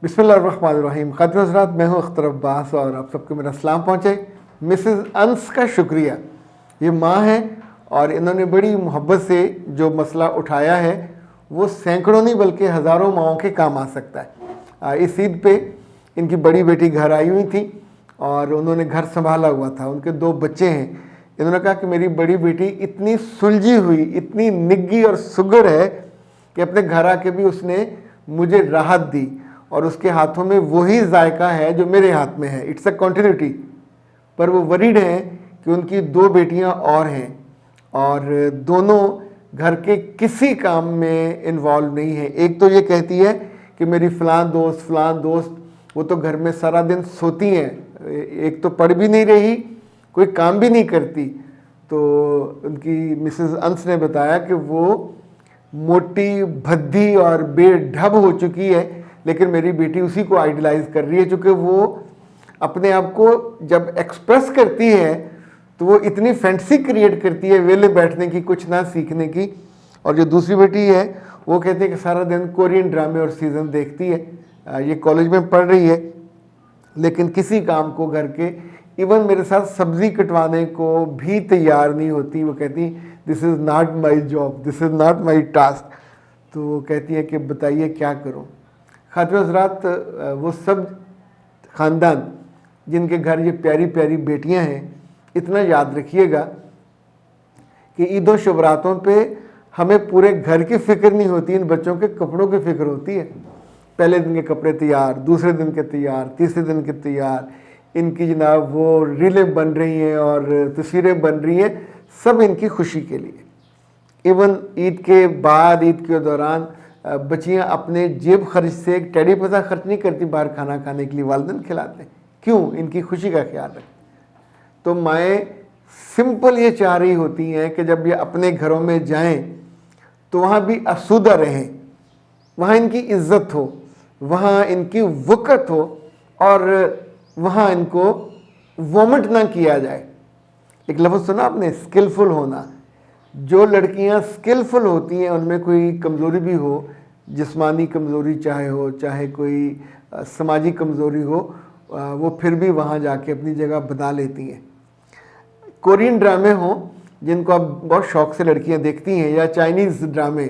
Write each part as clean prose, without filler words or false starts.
बिस्मिल्लाहिर्रहमानिर्रहीम। ख़ातिन हज़रात, मैं हूँ अख्तर अब्बास और आप सबको मेरा सलाम पहुँचे। मिसेस अंस का शुक्रिया। ये माँ हैं और इन्होंने बड़ी मोहब्बत से जो मसला उठाया है वो सैकड़ों नहीं बल्कि हज़ारों माओं के काम आ सकता है। इस ईद पे इनकी बड़ी बेटी घर आई हुई थी और उन्होंने घर संभाला हुआ था। उनके 2 बच्चे हैं। इन्होंने कहा कि मेरी बड़ी बेटी इतनी सुलझी हुई, इतनी निग्गी और सुघड़ है कि अपने घर आके भी उसने मुझे राहत दी और उसके हाथों में वही जायका है जो मेरे हाथ में है। It's a continuity. पर वो वरीड हैं कि उनकी 2 बेटियां और हैं और दोनों घर के किसी काम में इन्वॉल्व नहीं है। एक तो ये कहती है कि मेरी फ़लाँ दोस्त वो तो घर में सारा दिन सोती हैं, एक तो पढ़ भी नहीं रही, कोई काम भी नहीं करती। तो उनकी मिसेस अंस ने बताया कि वो मोटी, भद्दी और बेढब हो चुकी है, लेकिन मेरी बेटी उसी को आइडलाइज कर रही है, चूँकि वो अपने आप को जब एक्सप्रेस करती है तो वो इतनी फैंटेसी क्रिएट करती है वेले बैठने की, कुछ ना सीखने की। और जो दूसरी बेटी है वो कहती है कि सारा दिन कोरियन ड्रामे और सीज़न देखती है। ये कॉलेज में पढ़ रही है लेकिन किसी काम को घर के, इवन मेरे साथ सब्ज़ी कटवाने को भी तैयार नहीं होती। वो कहती this is not my job, this is not my task. तो वो कहती है कि बताइए क्या करूँ। ख़ातिन हज़रात, वो सब ख़ानदान जिनके घर ये प्यारी प्यारी बेटियां हैं, इतना याद रखिएगा कि ईदों शुभरातों पे हमें पूरे घर की फ़िक्र नहीं होती, इन बच्चों के कपड़ों की फ़िक्र होती है। पहले दिन के कपड़े तैयार, दूसरे दिन के तैयार, तीसरे दिन के तैयार, इनकी जनाब वो रीलें बन रही हैं और तस्वीरें बन रही हैं, सब इनकी खुशी के लिए। इवन ईद के बाद, ईद के दौरान बच्चियाँ अपने जेब खर्च से एक टेडी पैसा खर्च नहीं करती बाहर खाना खाने के लिए, वालिदैन खिलाते हैं। क्यों? इनकी खुशी का ख्याल रखें। तो माएँ सिंपल ये चाह रही होती हैं कि जब ये अपने घरों में जाएं तो वहाँ भी आसूदा रहें, वहाँ इनकी इज्जत हो, वहाँ इनकी वक़्त हो और वहाँ इनको वोमिट ना किया जाए। एक लफ्ज़ सुना आपने, स्किलफुल होना। जो लड़कियाँ स्किलफुल होती हैं उनमें कोई कमज़ोरी भी हो, जिस्मानी कमज़ोरी चाहे हो, चाहे कोई समाजी कमज़ोरी हो, वो फिर भी वहाँ जाके अपनी जगह बना लेती हैं। कोरियन ड्रामे हों जिनको आप बहुत शौक़ से लड़कियाँ देखती हैं, या चाइनीज़ ड्रामे,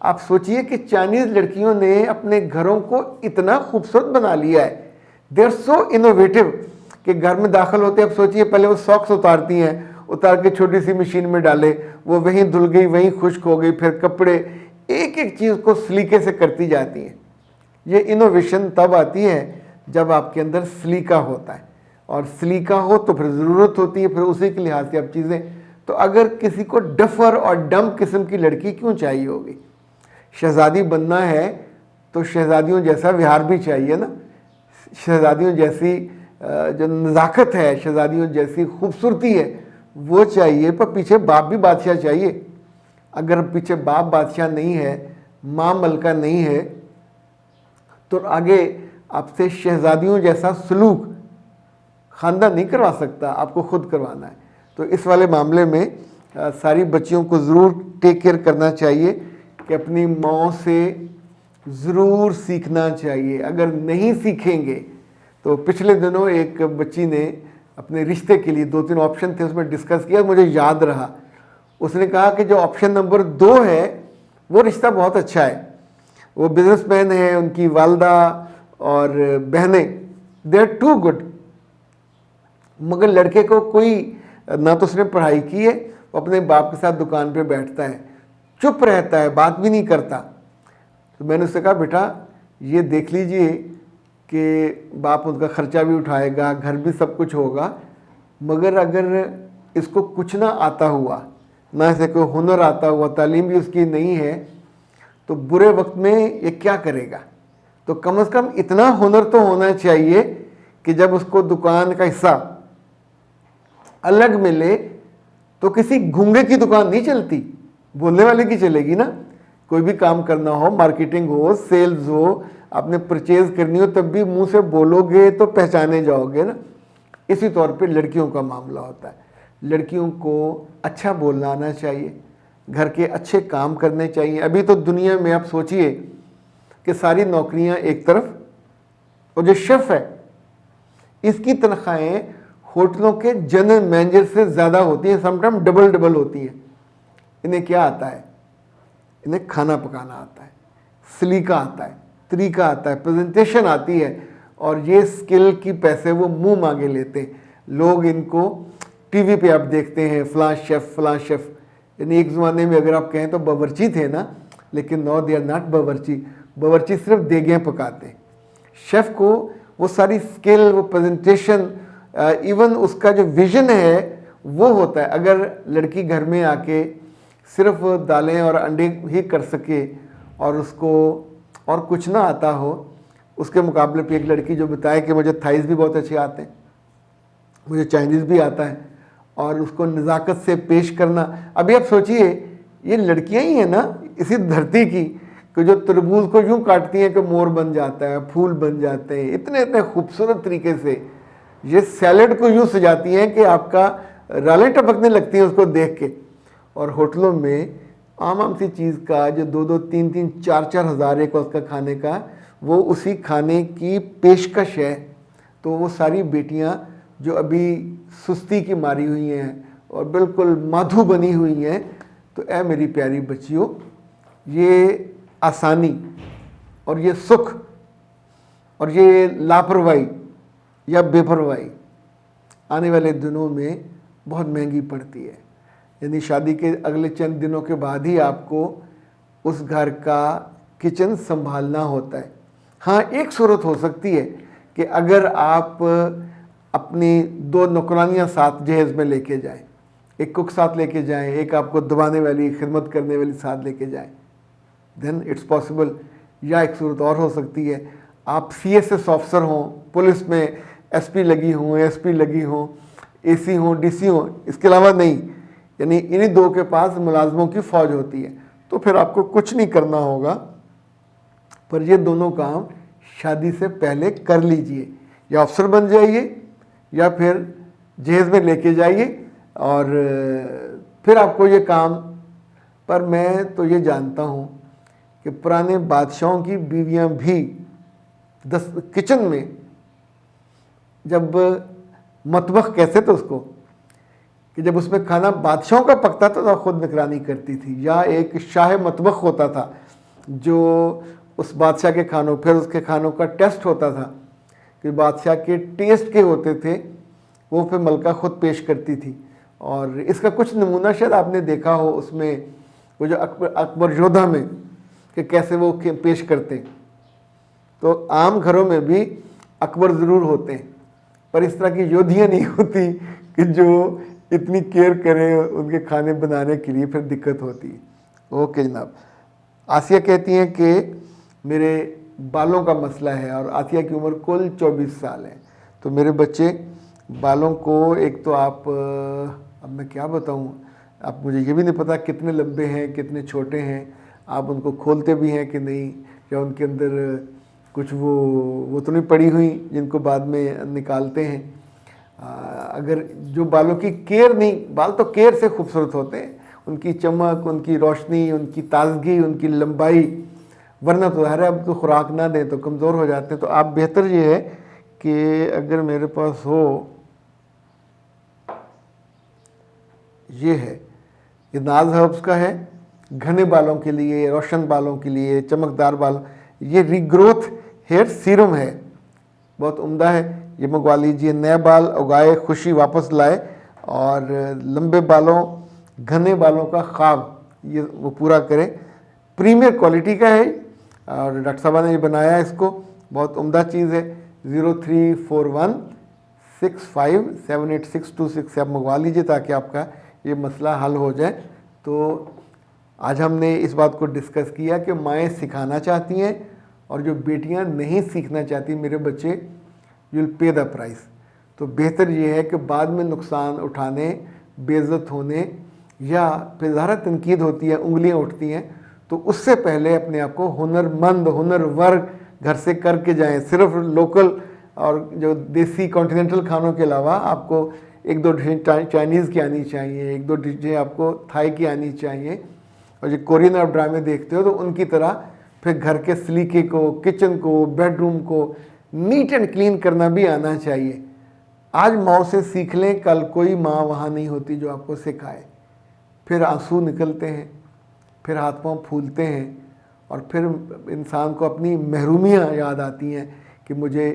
आप सोचिए कि चाइनीज़ लड़कियों ने अपने घरों को इतना खूबसूरत बना लिया है। दे आर सो इनोवेटिव कि घर में दाखिल होते, आप सोचिए पहले वो सॉक्स उतारती हैं, उतार के छोटी सी मशीन में डाले, वो वहीं धुल गई, वहीं खुश्क हो गई, फिर कपड़े, एक एक चीज़ को सलीके से करती जाती हैं। ये इनोवेशन तब आती है जब आपके अंदर सलीका होता है, और सलीका हो तो फिर ज़रूरत होती है, फिर उसी के लिहाज से आप चीज़ें। तो अगर किसी को डफर और डम किस्म की लड़की क्यों चाहिए होगी? शहज़ादी बनना है तो शहज़ादियों जैसा व्यवहार भी चाहिए ना, शहज़ादियों जैसी जो नज़ाकत है, शहज़ादियों जैसी खूबसूरती है वो चाहिए, पर पीछे बाप भी बादशाह चाहिए। अगर पीछे बाप बादशाह नहीं है, माँ मलका नहीं है, तो आगे आपसे शहज़ादियों जैसा सलूक ख़ानदान नहीं करवा सकता, आपको ख़ुद करवाना है। तो इस वाले मामले में सारी बच्चियों को ज़रूर टेक केयर करना चाहिए कि अपनी माँ से ज़रूर सीखना चाहिए। अगर नहीं सीखेंगे तो पिछले दिनों एक बच्ची ने अपने रिश्ते के लिए 2-3 ऑप्शन थे, उसमें डिस्कस किया, मुझे याद रहा। उसने कहा कि जो ऑप्शन नंबर 2 है वो रिश्ता बहुत अच्छा है, वो बिजनेसमैन है, उनकी वालदा और बहनें, दे आर टू गुड, मगर लड़के को कोई ना तो उसने पढ़ाई की है, वो अपने बाप के साथ दुकान पे बैठता है, चुप रहता है, बात भी नहीं करता। तो मैंने उससे कहा बेटा ये देख लीजिए कि बाप उनका ख़र्चा भी उठाएगा, घर भी सब कुछ होगा, मगर अगर इसको कुछ ना आता हुआ, ना इसे कोई हुनर आता हुआ, तालीम भी उसकी नहीं है, तो बुरे वक्त में ये क्या करेगा? तो कम से कम इतना हुनर तो होना चाहिए कि जब उसको दुकान का हिस्सा अलग मिले तो किसी गूंगे की दुकान नहीं चलती, बोलने वाले की चलेगी ना। कोई भी काम करना हो, मार्केटिंग हो, सेल्स हो, आपने परचेज करनी हो, तब भी मुंह से बोलोगे तो पहचाने जाओगे ना। इसी तौर पे लड़कियों का मामला होता है। लड़कियों को अच्छा बोलना आना चाहिए, घर के अच्छे काम करने चाहिए। अभी तो दुनिया में आप सोचिए कि सारी नौकरियां एक तरफ और जो शेफ़ है इसकी तनख्वाहें होटलों के जनरल मैनेजर से ज़्यादा होती हैं, समटाइम डबल डबल होती हैं। इन्हें क्या आता है? इन्हें खाना पकाना आता है, सलीका आता है, तरीका आता है, प्रेजेंटेशन आती है, और ये स्किल की पैसे वो मुंह मांगे लेते हैं। लोग इनको टीवी पे आप देखते हैं, फलां शेफ़, यानी एक ज़माने में अगर आप कहें तो बावर्ची थे ना, लेकिन नो दे आर नॉट बावर्ची सिर्फ देगें पकाते हैं। शेफ़ को वो सारी स्किल, वो प्रेजेंटेशन, इवन उसका जो विजन है वो होता है। अगर लड़की घर में आके सिर्फ दालें और अंडे ही कर सके और उसको और कुछ ना आता हो, उसके मुकाबले पे एक लड़की जो बताए कि मुझे थाइस भी बहुत अच्छे आते हैं, मुझे चाइनीज़ भी आता है, और उसको नज़ाकत से पेश करना। अभी आप सोचिए, ये लड़कियां ही हैं ना इसी धरती की कि जो तरबूज को यूँ काटती हैं कि मोर बन जाता है, फूल बन जाते हैं, इतने इतने खूबसूरत तरीके से। ये सैलड को यूँ सजाती हैं कि आपका रालें टपकने लगती हैं उसको देख के। और होटलों में आम सी चीज़ का जो 2-2, 3-3, 4-4 हज़ार एक उसका खाने का, वो उसी खाने की पेशकश है। तो वो सारी बेटियां जो अभी सुस्ती की मारी हुई हैं और बिल्कुल माधु बनी हुई हैं, तो ऐ मेरी प्यारी बच्चियों, ये आसानी और ये सुख और ये लापरवाही या बेपरवाही आने वाले दिनों में बहुत महंगी पड़ती है। यानी शादी के अगले चंद दिनों के बाद ही आपको उस घर का किचन संभालना होता है। हाँ, एक सूरत हो सकती है कि अगर आप अपनी 2 नौकरानियाँ साथ जहेज़ में लेके जाएं, एक कुक साथ लेके जाएं, एक आपको दबाने वाली, खिदमत करने वाली साथ लेके जाएं, देन इट्स पॉसिबल। या एक सूरत और हो सकती है, आप CSS ऑफिसर हों, पुलिस में SP लगी हों, SP लगी हों, AC हों, DC हों, इसके अलावा नहीं, यानी इन्हीं 2 के पास मुलाजमों की फ़ौज होती है। तो फिर आपको कुछ नहीं करना होगा, पर ये दोनों काम शादी से पहले कर लीजिए। या अफसर बन जाइए या फिर जहेज़ में लेके जाइए, और फिर आपको ये काम। पर मैं तो ये जानता हूँ कि पुराने बादशाहों की बीवियाँ भी किचन में, जब मतबख कहते थे उसको, कि जब उसमें खाना बादशाहों का पकता था तो खुद निगरानी करती थी, या एक शाह मतबख होता था जो उस बादशाह के खानों, फिर उसके खानों का टेस्ट होता था कि बादशाह के टेस्ट के होते थे, वो फिर मलका खुद पेश करती थी। और इसका कुछ नमूना शायद आपने देखा हो उसमें, वो जो अकबर योद्धा में, कि कैसे वो पेश करते। तो आम घरों में भी अकबर ज़रूर होते हैं, पर इस तरह की योद्धियाँ नहीं होती कि जो इतनी केयर करें उनके खाने बनाने के लिए, फिर दिक्कत होती है। ओके जनाब। आसिया कहती हैं कि मेरे बालों का मसला है, और आसिया की उम्र कुल 24 साल है। तो मेरे बच्चे बालों को, एक तो आप, अब मैं क्या बताऊं, आप, मुझे ये भी नहीं पता कितने लंबे हैं कितने छोटे हैं, आप उनको खोलते भी हैं कि नहीं, या उनके अंदर कुछ वो तो नहीं पड़ी हुई जिनको बाद में निकालते हैं। अगर जो बालों की केयर नहीं, बाल तो केयर से खूबसूरत होते हैं, उनकी चमक, उनकी रोशनी, उनकी ताजगी, उनकी लंबाई, वरना तो ज़ाहिर है अब तो खुराक ना दें तो कमज़ोर हो जाते हैं। तो आप, बेहतर ये है कि अगर मेरे पास हो, ये है, ये नाज हर्ब्स का है, घने बालों के लिए, रोशन बालों के लिए, चमकदार बाल। ये रीग्रोथ हेयर सीरम है, बहुत उम्दा है, ये मंगवा लीजिए। नए बाल उगाए, खुशी वापस लाए, और लंबे बालों, घने बालों का ख्वाब ये वो पूरा करें। प्रीमियर क्वालिटी का है, और डॉक्टर साहब ने ये बनाया है इसको, बहुत उम्दा चीज़ है। 0341657862 से आप मंगवा लीजिए ताकि आपका ये मसला हल हो जाए। तो आज हमने इस बात को डिस्कस किया कि माएँ सिखाना चाहती हैं, और जो बेटियां नहीं सीखना चाहती, मेरे बच्चे, you will pay the price. तो बेहतर ये है कि बाद में नुकसान उठाने, बेइज्जत होने, या फिर ज़ाहिर तनकीद होती है, उंगलियां उठती हैं, तो उससे पहले अपने आप को हुनरमंद, हुनरवर घर से करके जाएं। सिर्फ लोकल और जो देसी कॉन्टिनेंटल खानों के अलावा आपको 1-2 डिशें चाइनीज़ की आनी चाहिए, 1-2 डिशें आपको थाई की आनी चाहिए, और जो कोरियन आप ड्रामे देखते हो तो उनकी तरह फिर घर के सलीके को, किचन को, बेडरूम को नीट एंड क्लीन करना भी आना चाहिए। आज माँ से सीख लें, कल कोई माँ वहाँ नहीं होती जो आपको सिखाए। फिर आंसू निकलते हैं, फिर हाथ पांव फूलते हैं, और फिर इंसान को अपनी महरूमियाँ याद आती हैं कि मुझे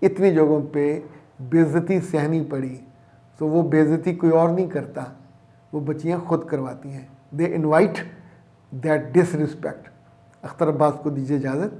इतनी जगहों पे बेइज्जती सहनी पड़ी। तो वो बेइज्जती कोई और नहीं करता, वो बच्चियाँ खुद करवाती हैं। They invite that disrespect. Akhtar Abbas को दीजिए इजाज़त।